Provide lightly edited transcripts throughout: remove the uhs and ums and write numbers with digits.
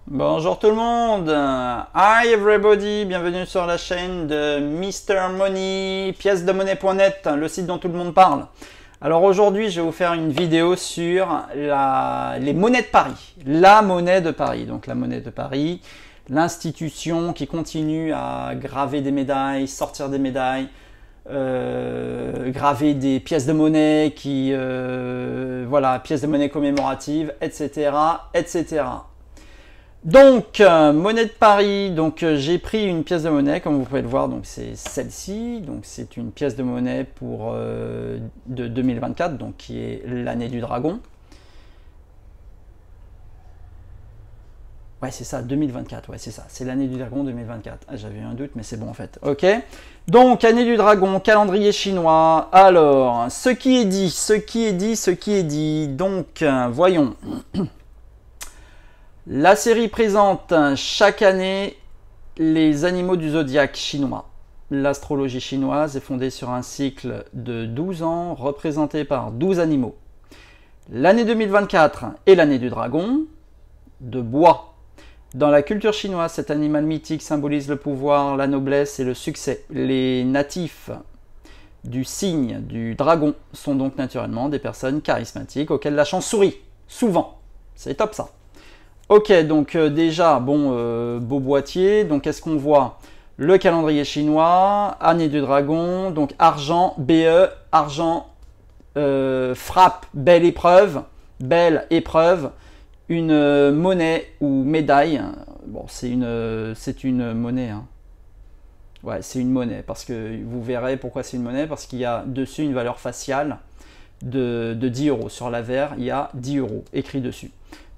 Bonjour tout le monde, hi everybody, bienvenue sur la chaîne de Mr Money, pièces de monnaie.net, le site dont tout le monde parle. Alors aujourd'hui, je vais vous faire une vidéo sur les monnaies de Paris, la monnaie de Paris. Donc la monnaie de Paris, l'institution qui continue à graver des médailles, sortir des médailles, graver des pièces de monnaie voilà, pièces de monnaie commémoratives, etc., etc. Donc, monnaie de Paris, donc j'ai pris une pièce de monnaie, comme vous pouvez le voir, donc c'est celle-ci, donc c'est une pièce de monnaie de 2024, donc qui est l'année du dragon. Ouais, c'est ça, 2024, ouais, c'est ça, c'est l'année du dragon 2024. Ah, j'avais eu un doute, mais c'est bon en fait, ok. Donc, année du dragon, calendrier chinois, alors, ce qui est dit, donc, voyons. La série présente chaque année les animaux du zodiaque chinois. L'astrologie chinoise est fondée sur un cycle de 12 ans représenté par 12 animaux. L'année 2024 est l'année du dragon, de bois. Dans la culture chinoise, cet animal mythique symbolise le pouvoir, la noblesse et le succès. Les natifs du signe du dragon sont donc naturellement des personnes charismatiques auxquelles la chance sourit, souvent. C'est top ça. Ok, donc déjà, bon, beau boîtier. Donc, qu'est-ce qu'on voit? Le calendrier chinois, année du dragon, donc argent, BE, argent, frappe, belle épreuve, une monnaie ou médaille. Bon, c'est une monnaie. Hein. Ouais, c'est une monnaie, parce que vous verrez pourquoi c'est une monnaie, parce qu'il y a dessus une valeur faciale de 10 euros. Sur l'avers, il y a 10 euros écrit dessus.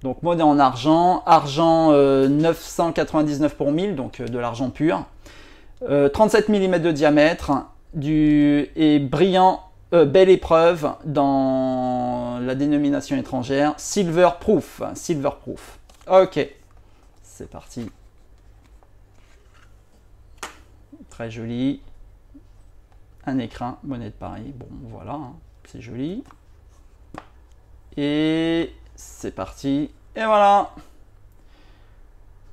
Donc monnaie en argent, 999 pour 1000, donc de l'argent pur, 37 mm de diamètre, et brillant, belle épreuve dans la dénomination étrangère, silver proof. Ok, c'est parti. Très joli. Un écrin, monnaie de Paris, bon voilà, hein, c'est joli. Et c'est parti, et voilà.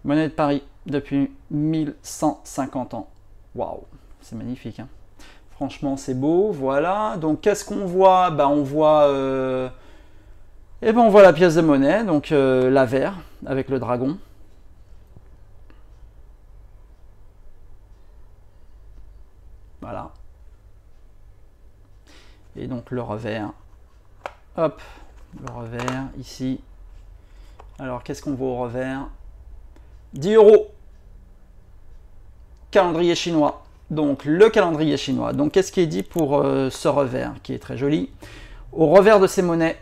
Monnaie de Paris depuis 1150 ans. Waouh, c'est magnifique. Hein. Franchement, c'est beau. Voilà. Donc, qu'est-ce qu'on voit? Bah, on voit, on voit la pièce de monnaie, donc l'avers avec le dragon. Voilà. Et donc le revers. Hop. Le revers, ici. Alors, qu'est-ce qu'on voit au revers? 10 euros. Calendrier chinois. Donc, le calendrier chinois. Donc, qu'est-ce qui est dit pour ce revers, qui est très joli? Au revers de ces monnaies,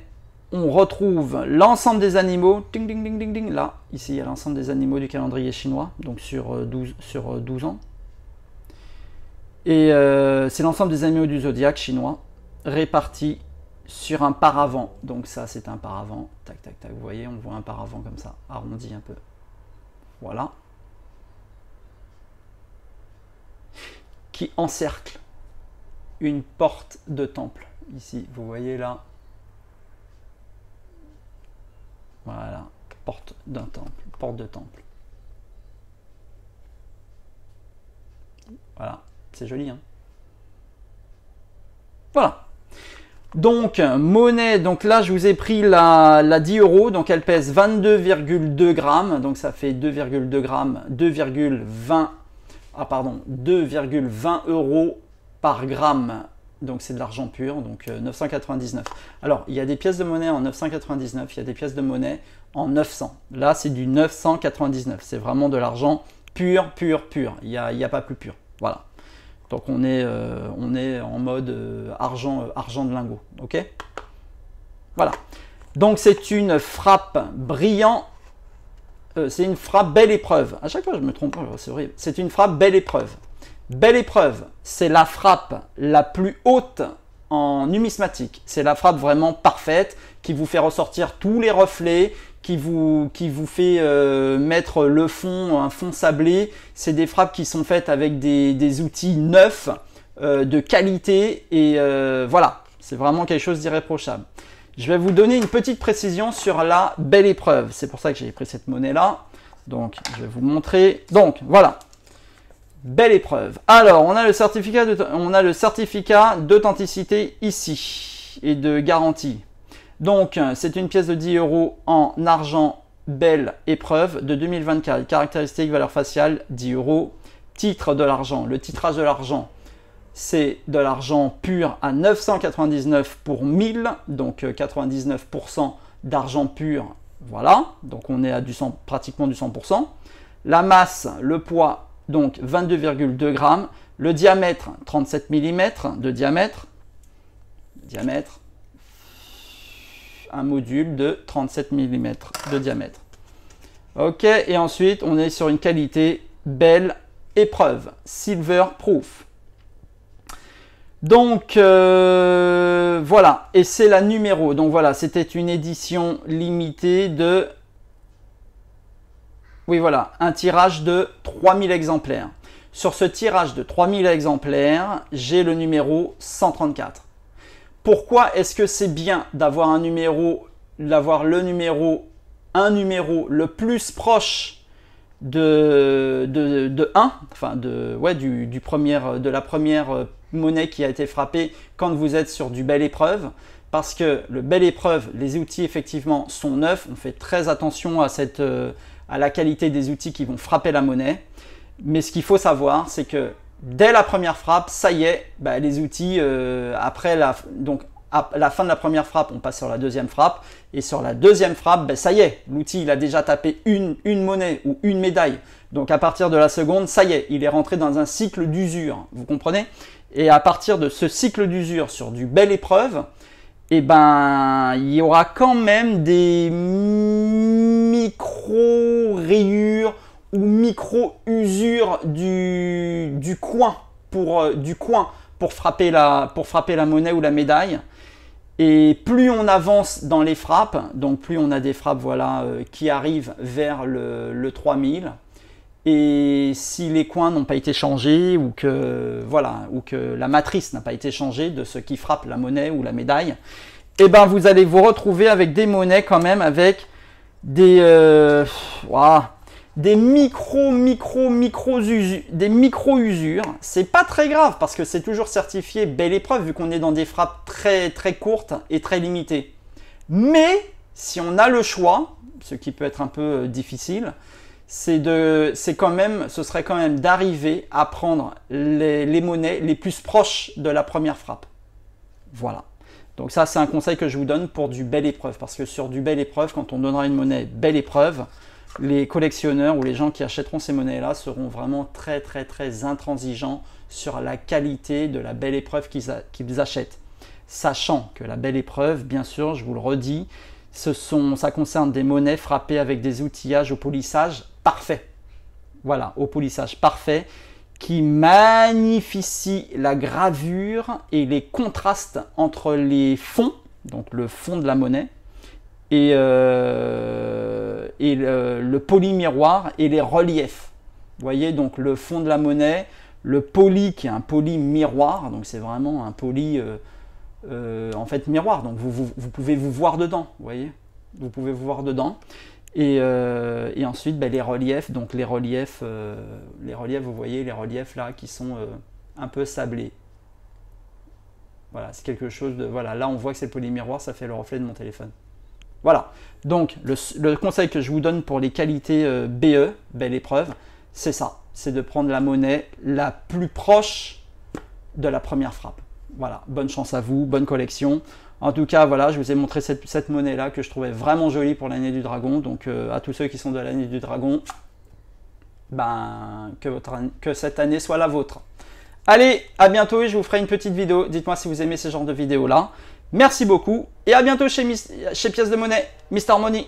on retrouve l'ensemble des animaux. Ding, ding, ding, ding, ding. Là, ici, il y a l'ensemble des animaux du calendrier chinois. Donc, sur 12 ans. Et c'est l'ensemble des animaux du zodiaque chinois répartis sur un paravent. Donc ça, c'est un paravent. Tac, tac, tac. Vous voyez, on voit un paravent comme ça, arrondi un peu. Voilà. Qui encercle une porte de temple. Ici, vous voyez là. Voilà. Porte d'un temple. Porte de temple. Voilà. C'est joli, hein. Voilà. Donc, monnaie, donc là, je vous ai pris la 10 euros, donc elle pèse 22,2 grammes, donc ça fait 2,2 grammes, 2,20 euros par gramme, donc c'est de l'argent pur, donc 999. Alors, il y a des pièces de monnaie en 999, il y a des pièces de monnaie en 900. Là, c'est du 999, c'est vraiment de l'argent pur, il n'y a pas plus pur, voilà. Donc on est en mode argent de lingot, ok? Voilà. Donc c'est une frappe brillant, c'est une frappe belle épreuve. À chaque fois je me trompe, c'est horrible. C'est une frappe belle épreuve. Belle épreuve, c'est la frappe la plus haute en numismatique. C'est la frappe vraiment parfaite qui vous fait ressortir tous les reflets, qui vous fait mettre le fond, un fond sablé. C'est des frappes qui sont faites avec des outils neufs, de qualité, et voilà, c'est vraiment quelque chose d'irréprochable. Je vais vous donner une petite précision sur la belle épreuve. C'est pour ça que j'ai pris cette monnaie-là. Donc, je vais vous montrer. Donc, voilà. Belle épreuve. Alors, on a le certificat d'authenticité ici et de garantie. Donc, c'est une pièce de 10 € en argent, belle épreuve de 2024. Caractéristiques, valeur faciale, 10 €. Titre de l'argent. Le titrage de l'argent, c'est de l'argent pur à 999 pour 1000. Donc, 99% d'argent pur. Voilà. Donc, on est à pratiquement du 100%. La masse, le poids, donc 22,2 grammes. Le diamètre, 37 mm de diamètre. Un module de 37 mm de diamètre. Ok, et ensuite, on est sur une qualité belle épreuve, silver proof. Donc, voilà, et c'est la numéro. Donc voilà, c'était une édition limitée de... Oui, voilà, un tirage de 3000 exemplaires. Sur ce tirage de 3000 exemplaires, j'ai le numéro 134. Pourquoi est-ce que c'est bien d'avoir un numéro le plus proche de 1, enfin de la première monnaie qui a été frappée quand vous êtes sur du belle épreuve? Parce que le belle épreuve, les outils effectivement sont neufs, on fait très attention à la qualité des outils qui vont frapper la monnaie. Mais ce qu'il faut savoir, c'est que dès la première frappe, ça y est, les outils, à la fin de la première frappe, on passe sur la deuxième frappe. Et sur la deuxième frappe, ça y est, l'outil il a déjà tapé une monnaie ou une médaille. Donc à partir de la seconde, ça y est, il est rentré dans un cycle d'usure. Vous comprenez? Et à partir de ce cycle d'usure sur du belle épreuve, il y aura quand même des micro-rayures ou micro-usure du coin pour frapper la monnaie ou la médaille. Et plus on avance dans les frappes, donc plus on a des frappes qui arrivent vers le 3000. Et si les coins n'ont pas été changés ou que la matrice n'a pas été changée de ce qui frappe la monnaie ou la médaille, vous allez vous retrouver avec des monnaies quand même avec des micro-usures. C'est pas très grave parce que c'est toujours certifié belle épreuve vu qu'on est dans des frappes très très courtes et très limitées. Mais si on a le choix, ce qui peut être un peu difficile, ce serait quand même d'arriver à prendre les monnaies les plus proches de la première frappe. Voilà. Donc ça, c'est un conseil que je vous donne pour du belle épreuve. Parce que sur du belle épreuve, quand on donnera une monnaie belle épreuve, les collectionneurs ou les gens qui achèteront ces monnaies-là seront vraiment très très très intransigeants sur la qualité de la belle épreuve qu'ils achètent. Sachant que la belle épreuve, bien sûr, je vous le redis, ça concerne des monnaies frappées avec des outillages au polissage parfait. Voilà, au polissage parfait, qui magnifie la gravure et les contrastes entre les fonds, donc le fond de la monnaie, et le poly-miroir et les reliefs. Vous voyez, donc le fond de la monnaie, le poly qui est un poly miroir, donc c'est vraiment un poly en fait miroir, donc vous pouvez vous voir dedans, vous voyez, vous pouvez vous voir dedans. Et ensuite les reliefs, donc les reliefs, vous voyez les reliefs là qui sont un peu sablés. Voilà, c'est quelque chose de, voilà, là on voit que c'est le polymiroir, ça fait le reflet de mon téléphone. Voilà, donc le conseil que je vous donne pour les qualités BE, belle épreuve, c'est ça, c'est de prendre la monnaie la plus proche de la première frappe. Voilà, bonne chance à vous, bonne collection. En tout cas, voilà, je vous ai montré cette monnaie-là que je trouvais vraiment jolie pour l'année du dragon. Donc, à tous ceux qui sont de l'année du dragon, que cette année soit la vôtre. Allez, à bientôt et je vous ferai une petite vidéo. Dites-moi si vous aimez ce genre de vidéos-là. Merci beaucoup et à bientôt chez Pièces de Monnaie, Mr Money.